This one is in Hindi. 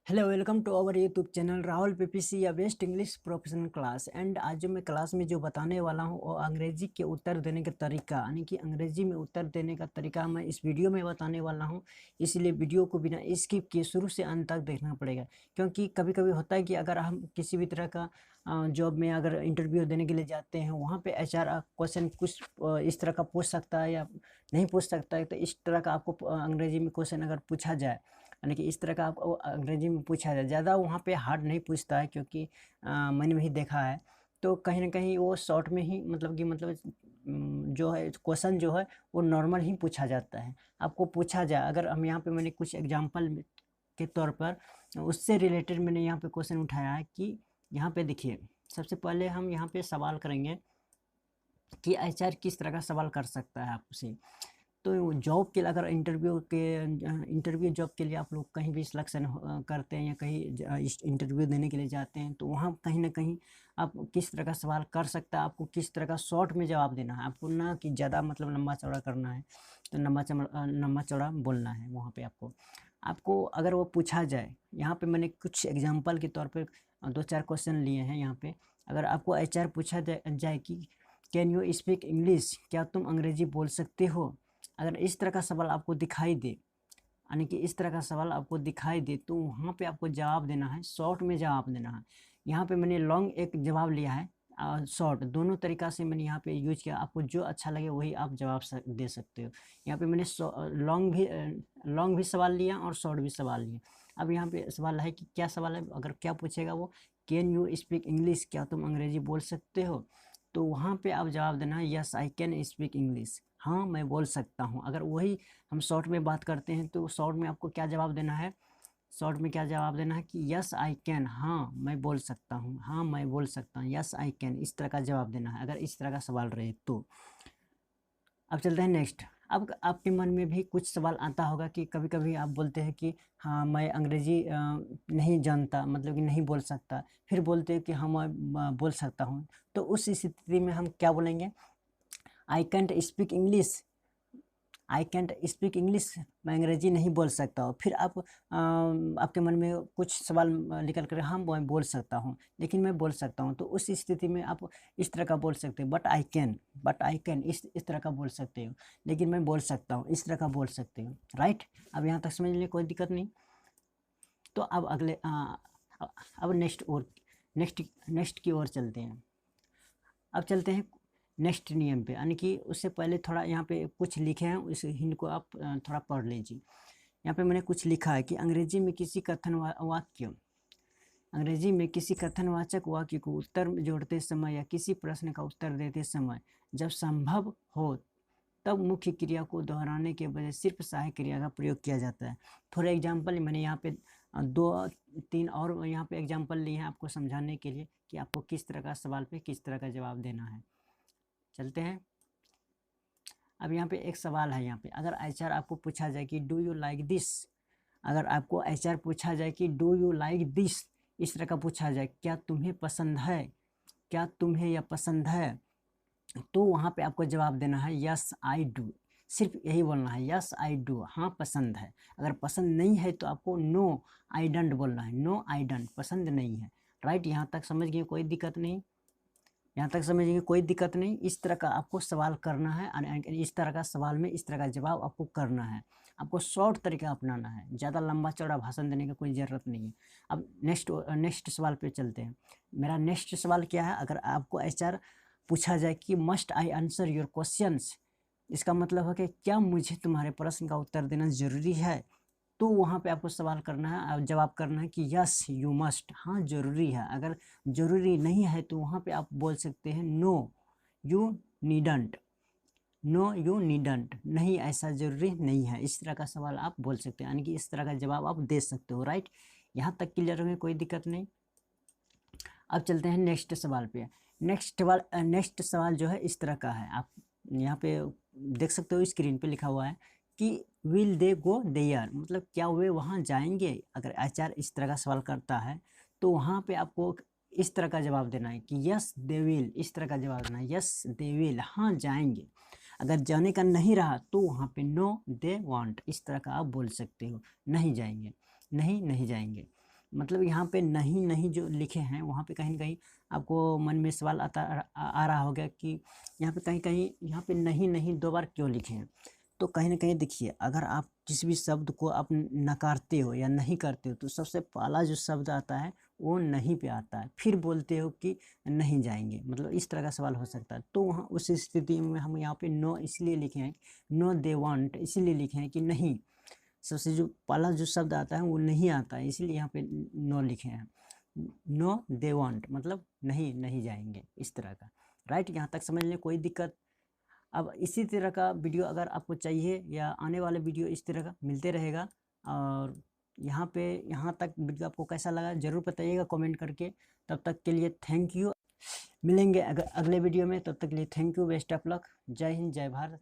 Hello, welcome to our YouTube channel Rahul PPC या best English professional class. And आज जो मैं क्लास में जो बताने वाला हूँ वो अंग्रेजी के उत्तर देने का तरीका, यानी कि अंग्रेजी में उत्तर देने का तरीका मैं इस वीडियो में बताने वाला हूँ। इसलिए वीडियो को बिना स्किप किए शुरू से अंत तक देखना पड़ेगा, क्योंकि कभी कभी होता है कि अगर हम किसी भी तरह का जॉब में अगर इंटरव्यू देने के लिए जाते हैं, वहाँ पे एचआर क्वेश्चन कुछ इस तरह का पूछ सकता है या नहीं पूछ सकता है। तो इस तरह का आपको अंग्रेजी में क्वेश्चन अगर पूछा जाए, यानी कि इस तरह का आपको अंग्रेजी में पूछा जाए, ज़्यादा वहाँ पे हार्ड नहीं पूछता है, क्योंकि मैंने भी देखा है। तो कहीं ना कहीं वो शॉर्ट में ही जो है क्वेश्चन जो है वो नॉर्मल ही पूछा जाता है। आपको पूछा जाए, अगर हम यहाँ पे मैंने कुछ एग्जांपल के तौर पर उससे रिलेटेड मैंने यहाँ पे क्वेश्चन उठाया है कि यहाँ पे देखिए, सबसे पहले हम यहाँ पे सवाल करेंगे कि एचआर किस तरह का सवाल कर सकता है आपसे। तो जॉब के लिए अगर इंटरव्यू जॉब के लिए आप लोग कहीं भी सिलेक्शन करते हैं या कहीं इंटरव्यू देने के लिए जाते हैं, तो वहाँ कहीं ना कहीं आप किस तरह का सवाल कर सकता है, आपको किस तरह का शॉर्ट में जवाब देना है। आपको ना कि ज़्यादा लंबा चौड़ा करना है, तो लंबा चौड़ा बोलना है। वहाँ पे आपको अगर वो पूछा जाए, यहाँ पे मैंने कुछ एग्जाम्पल के तौर पर दो चार क्वेश्चन लिए हैं। यहाँ पे अगर आपको एचआर पूछा जाए कि कैन यू स्पीक इंग्लिश, क्या तुम अंग्रेजी बोल सकते हो, अगर इस तरह का सवाल आपको दिखाई दे, यानी कि इस तरह का सवाल आपको दिखाई दे, तो वहाँ पे आपको जवाब देना है, शॉर्ट में जवाब देना है। यहाँ पे मैंने लॉन्ग एक जवाब लिया है, शॉर्ट, दोनों तरीका से मैंने यहाँ पे यूज किया। आपको जो अच्छा लगे वही आप जवाब दे सकते हो। यहाँ पे मैंने लॉन्ग भी सवाल लिया और शॉर्ट भी सवाल लिया। अब यहाँ पे सवाल है कि क्या सवाल है, अगर क्या पूछेगा वो, कैन यू स्पीक इंग्लिश, क्या तुम अंग्रेजी बोल सकते हो। तो वहाँ पे आप जवाब देना है yes I can speak English, हाँ मैं बोल सकता हूँ। अगर वही हम शॉर्ट में बात करते हैं, तो शॉर्ट में आपको क्या जवाब देना है, शॉर्ट में क्या जवाब देना है कि यस आई कैन, हाँ मैं बोल सकता हूँ, हाँ मैं बोल सकता हूँ, यस आई कैन, इस तरह का जवाब देना है अगर इस तरह का सवाल रहे तो। अब चलते हैं नेक्स्ट। अब आपके मन में भी कुछ सवाल आता होगा कि कभी कभी आप बोलते हैं कि हाँ मैं अंग्रेजी नहीं जानता, मतलब कि नहीं बोल सकता, फिर बोलते हैं कि हाँ मैं बोल सकता हूँ। तो उस स्थिति में हम क्या बोलेंगे, I can't speak English, I can't speak English, मैं अंग्रेजी नहीं बोल सकता हूँ। फिर आपके मन में कुछ सवाल निकल कर, हाँ मैं बोल सकता हूँ, लेकिन मैं बोल सकता हूँ। तो उस स्थिति में आप इस तरह का बोल सकते हो, बट आई कैन इस तरह का बोल सकते हो, लेकिन मैं बोल सकता हूँ, इस तरह का बोल सकते हो। राइट, अब यहाँ तक समझ लिए, कोई दिक्कत नहीं। तो अब अब नेक्स्ट की ओर चलते हैं। अब चलते हैं नेक्स्ट नियम पे, यानी कि उससे पहले थोड़ा यहाँ पे कुछ लिखे हैं, उस हिंट को आप थोड़ा पढ़ लीजिए। यहाँ पे मैंने कुछ लिखा है कि अंग्रेजी में किसी कथनवाचक वाक्य को उत्तर में जोड़ते समय या किसी प्रश्न का उत्तर देते समय जब संभव हो, तब मुख्य क्रिया को दोहराने के बजाय सिर्फ सहायक क्रिया का प्रयोग किया जाता है। फॉर एग्जाम्पल मैंने यहाँ पे दो तीन और यहाँ पे एग्जाम्पल लिए हैं आपको समझाने के लिए कि आपको किस तरह का सवाल पे किस तरह का जवाब देना है। चलते हैं। अब यहाँ पे एक सवाल है, यहाँ पे अगर एचआर आपको पूछा जाए कि डू यू लाइक दिस, अगर आपको एचआर पूछा जाए कि डू यू लाइक दिस, इस तरह का पूछा जाए, क्या तुम्हें पसंद है, क्या तुम्हें यह पसंद है, तो वहाँ पे आपको जवाब देना है यस आई डू, सिर्फ यही बोलना है यस आई डू, हाँ पसंद है। अगर पसंद नहीं है तो आपको नो आई डोंट बोलना है, नो आई डोंट, पसंद नहीं है। राइट, यहाँ तक समझ गए, कोई दिक्कत नहीं, यहाँ तक समझेंगे, कोई दिक्कत नहीं। इस तरह का आपको सवाल करना है, इस तरह का सवाल में इस तरह का जवाब आपको करना है। आपको शॉर्ट तरीका अपनाना है, ज़्यादा लंबा चौड़ा भाषण देने की कोई ज़रूरत नहीं है। अब नेक्स्ट सवाल पे चलते हैं। मेरा नेक्स्ट सवाल क्या है, अगर आपको एचआर पूछा जाए कि must I answer your questions, इसका मतलब है कि क्या मुझे तुम्हारे प्रश्न का उत्तर देना ज़रूरी है, तो वहाँ पे आपको सवाल करना है, आप जवाब करना है कि यस यू मस्ट, हाँ जरूरी है। अगर जरूरी नहीं है तो वहाँ पे आप बोल सकते हैं no you needn't, no you needn't, नहीं ऐसा जरूरी नहीं है। इस तरह का सवाल आप बोल सकते हैं, यानी कि इस तरह का जवाब आप दे सकते हो। राइट, यहाँ तक क्लियर होंगे, कोई दिक्कत नहीं। अब चलते हैं नेक्स्ट सवाल पे। नेक्स्ट सवाल जो है इस तरह का है, आप यहाँ पे देख सकते हो, स्क्रीन पे लिखा हुआ है कि विल दे गो देयर, मतलब क्या वे वहाँ जाएंगे। अगर एचआर इस तरह का सवाल करता है तो वहाँ पे आपको इस तरह का जवाब देना है कि यस दे विल, इस तरह का जवाब देना है यस दे विल, हाँ जाएंगे। अगर जाने का नहीं रहा तो वहाँ पे नो दे वांट, इस तरह का आप बोल सकते हो, नहीं जाएंगे, नहीं नहीं जाएंगे। मतलब यहाँ पे नहीं नहीं जो लिखे हैं वहाँ पे कहीं न कहीं आपको मन में सवाल आ रहा होगा कि यहाँ पे कहीं-कहीं यहाँ पे नहीं नहीं 2 बार क्यों लिखे हैं? तो कहीं न कहीं देखिए, अगर आप किसी भी शब्द को आप नकारते हो या नहीं करते हो तो सबसे पहला जो शब्द आता है वो नहीं पे आता है, फिर बोलते हो कि नहीं जाएँगे, मतलब इस तरह का सवाल हो सकता है। तो वहाँ उस स्थिति में हम यहाँ पे नो इसलिए लिखे हैं, नो दे वांट इसीलिए लिखे हैं कि नहीं, सबसे जो पहला जो शब्द आता है वो नहीं आता है, इसीलिए यहाँ पे नो लिखे हैं। नो दे वांट मतलब नहीं, नहीं जाएँगे, इस तरह का। राइट, यहाँ तक समझ लें, कोई दिक्कत? अब इसी तरह का वीडियो अगर आपको चाहिए या आने वाले वीडियो इस तरह का मिलते रहेगा, और यहाँ तक वीडियो आपको कैसा लगा ज़रूर बताइएगा कमेंट करके। तब तक के लिए थैंक यू। मिलेंगे अगले वीडियो में, तब तक के लिए thank you, best of luck. जय हिंद, जय भारत।